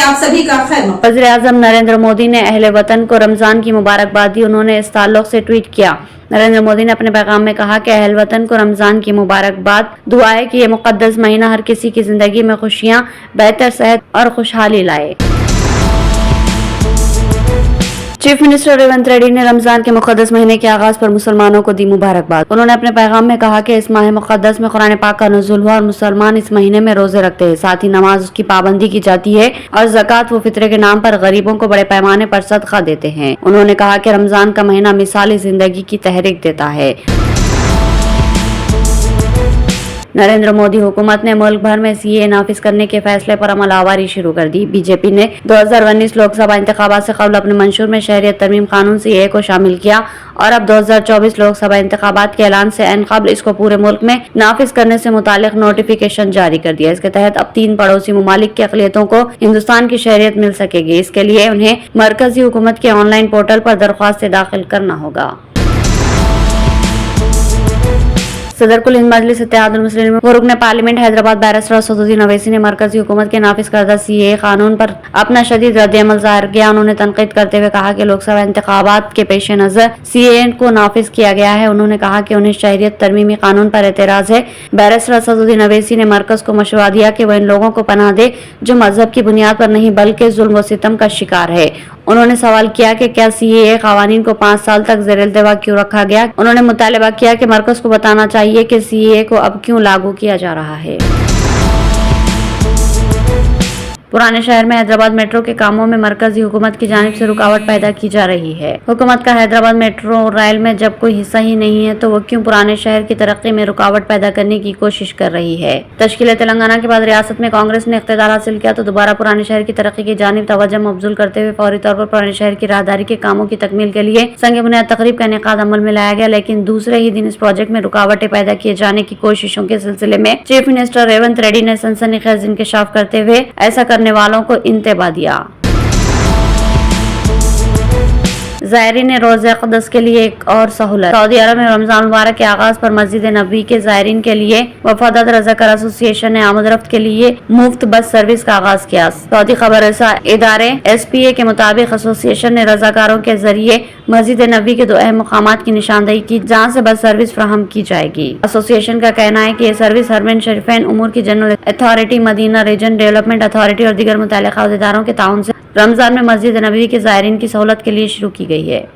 में आप सभी का खैर मकदम। वज़ीर आज़म नरेंद्र मोदी ने अहले वतन को रमजान की मुबारकबाद दी। उन्होंने इस ताल्लुक से ट्वीट किया। नरेंद्र मोदी ने अपने पैगाम में कहा कि अहल वतन को रमजान की मुबारकबाद। दुआ है कि ये मुक़द्दस महीना हर किसी की जिंदगी में खुशियाँ, बेहतर सेहत और खुशहाली लाए। चीफ मिनिस्टर रेवंत रेड्डी ने रमजान के मुक़द्दस महीने के आगाज पर मुसलमानों को दी मुबारकबाद। उन्होंने अपने पैगाम में कहा कि इस माह मुक़द्दस में कुरान पाक का नुज़ूल हुआ और मुसलमान इस महीने में रोजे रखते हैं। साथ ही नमाज की पाबंदी की जाती है और ज़कात व फित्रे के नाम पर गरीबों को बड़े पैमाने पर सदका देते हैं। उन्होंने कहा कि रमजान का महीना मिसाली जिंदगी की तहरीक देता है। नरेंद्र मोदी हुकूमत ने मुल्क भर में सीए नाफिज करने के फैसले पर अमल आवारी शुरू कर दी। बीजेपी ने 2019 लोकसभा इंतखाबात से कबल अपने मंशूर में शहरियत तरमीम कानून सीए को शामिल किया और अब 2024 लोकसभा इंतखाबात के ऐलान से ऐन कबल इसको पूरे मुल्क में नाफिज करने से मुतालिक नोटिफिकेशन जारी कर दिया। इसके तहत अब 3 पड़ोसी मुमालिक की अक़लियतों को हिंदुस्तान की शहरियत मिल सकेगी। इसके लिए उन्हें मरकजी हुकूमत के ऑनलाइन पोर्टल पर दरख्वास्त दाखिल करना होगा। सदर कुल हिंद मजलिस इत्तेहादुल मुस्लिमीन व रुकन पार्लियामेंट हैदराबाद बैरिस्टर असदुद्दीन अवैसी ने मरकजी हुकूमत के नाफिज करदा सीए कानून पर अपना शदीद रद्द-ए-अमल ज़ाहिर किया। उन्होंने तनकीद करते हुए कहा कि लोकसभा इंतखाबात के पेश नज़र सीए को नाफिज किया गया है। उन्होंने कहा कि उन्हें शहरियत तरमीमी कानून पर एतराज़ है। बैरिस्टर असदुद्दीन अवैसी ने मरकज को मशवरा दिया कि वह इन लोगों को पनाह दे जो मजहब की बुनियाद पर नहीं बल्कि जुल्म व सितम का शिकार है। उन्होंने सवाल किया कि क्या सीए क़वानीन को 5 साल तक ज़ेर-ए-इल्तिवा क्यों रखा गया। उन्होंने मुतालबा किया कि मरकज को बताना चाहिए कि सीए को अब क्यों लागू किया जा रहा है। पुराने शहर में हैदराबाद मेट्रो के कामों में मरकजी हुकूमत की जानिब से रुकावट पैदा की जा रही है। हुकूमत का हैदराबाद मेट्रो रेल में जब कोई हिस्सा ही नहीं है तो वो क्यों पुराने शहर की तरक्की में रुकावट पैदा करने की कोशिश कर रही है। तश्कील तेलंगाना के बाद रियासत में कांग्रेस ने इख्तियार हासिल किया तो दोबारा पुराने शहर की तरक्की की जानिब तवज्जो मबजूल करते हुए फौरी तौर पर पुराने शहर की राहदारी के कामों की तकमील के लिए संग बुनियाद तकरीब का इनेकाद अमल में लाया गया। लेकिन दूसरे ही दिन इस प्रोजेक्ट में रुकावटें पैदा किए जाने की कोशिशों के सिलसिले में चीफ मिनिस्टर रेवंत रेड्डी ने सनसनीखेज इंकशाफ करते हुए ऐसा करने वालों को इंतबा दिया। ज़ायरीन रोज़े अक़दस के लिए एक और सहूलत। सऊदी अरब में रमजान मुबारक के आगाज पर मस्जिद नबवी के ज़ायरीन के लिए वफादात रज़ाकार एसोसिएशन ने आमद रफ्त के लिए मुफ्त बस सर्विस का आगाज किया। सऊदी खबर रसा इदारे SPA के मुताबिक एसोसिएशन ने रज़ाकारों के जरिए मस्जिद नबवी के 2 अहम मुकामात की निशानदेही की जहाँ से बस सर्विस फराहम की जाएगी। एसोसिएशन का कहना है कि ये सर्विस हरमैन शरीफैन उमूर की general authority, Medina region development authority और दीगर मुतल्लिक़ा इदारों के ताउन से रमजान में मस्जिद नबवी के ज़ायरीन की सहूलत के लिए शुरू की गई है।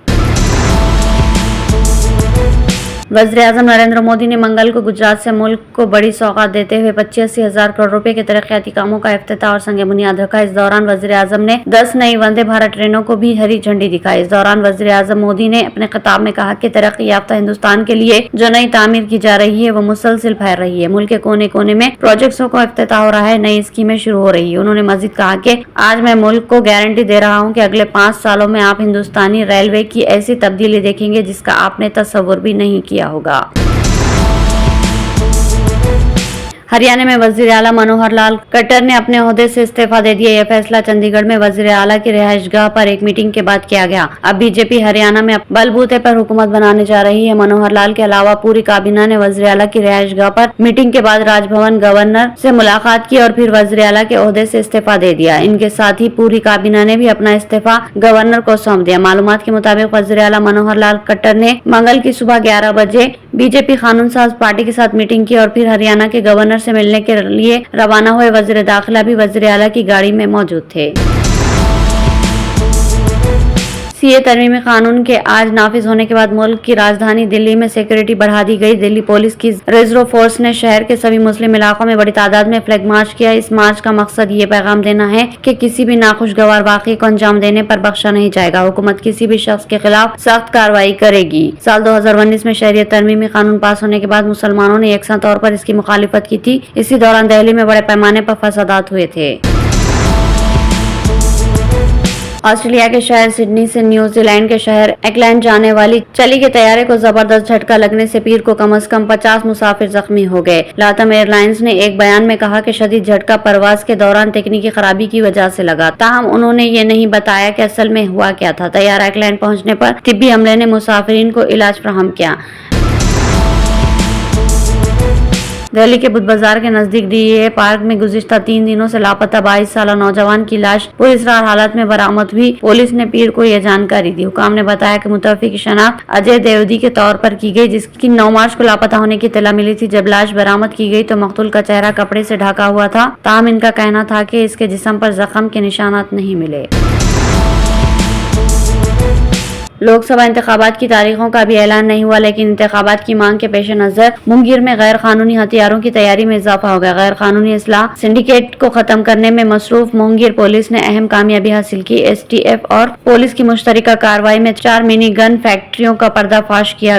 वज़ीर आज़म नरेंद्र मोदी ने मंगल को गुजरात से मुल्क को बड़ी सौगात देते हुए 85-80 हज़ार करोड़ रुपए के तरक्याती कामों का इफ्तिताह और संग बुनियाद रखा। इस दौरान वज़ीर आज़म ने 10 नई वंदे भारत ट्रेनों को भी हरी झंडी दिखाई। इस दौरान वज़ीर आज़म मोदी ने अपने खिताब में कहा कि तरक्की याफ्ता हिंदुस्तान के लिए जो नई तामीर की जा रही है वो मुसलसिल फैल रही है। मुल्क के कोने कोने में प्रोजेक्ट्सों को इफ्तिताह हो रहा है, नई स्कीमें शुरू हो रही है। उन्होंने मजीद कहा कि आज मैं मुल्क को गारंटी दे रहा हूँ कि अगले 5 सालों में आप हिंदुस्तानी रेलवे की ऐसी तब्दीली देखेंगे जिसका आपने तसव्वुर भी नहीं किया होगा। हरियाणा में वजीर आला मनोहर लाल खट्टर ने अपने ओहदे से इस्तीफा दे दिया। यह फैसला चंडीगढ़ में वजीर आला की रिहाइशगाह पर एक मीटिंग के बाद किया गया। अब बीजेपी हरियाणा में बलबूते पर हुकूमत बनाने जा रही है। मनोहर लाल के अलावा पूरी काबीना ने वजीर आला की रिहाइशगाह पर मीटिंग के बाद राजभवन गवर्नर से मुलाकात की और फिर वजीर आला के ओहदे से इस्तीफा दे दिया। इनके साथ ही पूरी काबीना ने भी अपना इस्तीफा गवर्नर को सौंप दिया। मालूमात के मुताबिक वजीर आला मनोहर लाल खट्टर ने मंगल की सुबह 11 बजे बीजेपी कानून साज पार्टी के साथ मीटिंग की और फिर हरियाणा के गवर्नर से मिलने के लिए रवाना हुए। वजीर दाखिला भी वजीर आला की गाड़ी में मौजूद थे। सीए तरमीमी कानून के आज नाफिज होने के बाद मुल्क की राजधानी दिल्ली में सिक्योरिटी बढ़ा दी गई। दिल्ली पुलिस की रिजर्व फोर्स ने शहर के सभी मुस्लिम इलाकों में बड़ी तादाद में फ्लैग मार्च किया। इस मार्च का मकसद ये पैगाम देना है कि किसी भी नाखुशगवार वाक़ये को अंजाम देने पर बख्शा नहीं जाएगा। हुकूमत किसी भी शख्स के खिलाफ सख्त कार्रवाई करेगी। साल 2019 में शहरियत तरमीमी कानून पास होने के बाद मुसलमानों ने यकसा तौर पर इसकी मुखालिफत की थी। इसी दौरान दिल्ली में बड़े पैमाने पर फसादात हुए थे। ऑस्ट्रेलिया के शहर सिडनी से न्यूजीलैंड के शहर ऑकलैंड जाने वाली चली के तैयारे को जबरदस्त झटका लगने से पीर को कम से कम 50 मुसाफिर जख्मी हो गए। लातम एयरलाइंस ने एक बयान में कहा कि शदीद झटका परवाज के दौरान तकनीकी खराबी की वजह से लगा। ताहम उन्होंने ये नहीं बताया कि असल में हुआ क्या था। तैयारा ऑकलैंड पहुंचने पर तिब्बी अमले ने मुसाफिरीन को इलाज फराहम किया। دہلی کے بدھ بازار کے نزدیک ڈی اے پارک میں گزشتہ 3 دنوں سے لاپتہ 22 سالہ نوجوان کی لاش پراسرار حالت میں برآمد ہوئی۔ پولیس نے پیر کو یہ جانکاری دی۔ حکام نے بتایا کہ متوفی کی شناخت اجے دیودی کے طور پر کی گئی، جس کی 9 مارچ کو لاپتہ ہونے کی اطلاع ملی تھی۔ جب لاش برآمد کی گئی تو مقتول کا چہرہ کپڑے سے ڈھکا ہوا تھا، تاہم ان کا کہنا تھا کہ اس کے جسم پر زخم کے نشانات نہیں ملے۔ لوک سبھا انتخابات کی تاریخوں کا ابھی اعلان نہیں ہوا، لیکن انتخابات کی مانگ کے پیش نظر مونگیر میں غیر قانونی ہتھیاروں کی تیاری میں اضافہ ہو گیا۔ غیر قانونی اسلحہ سنڈیکیٹ کو ختم کرنے میں مصروف مونگیر پولیس نے اہم کامیابی حاصل کی۔ ایس ٹی ایف اور پولیس کی مشترکہ کارروائی میں 4 منی گن فیکٹریوں کا پردہ فاش کیا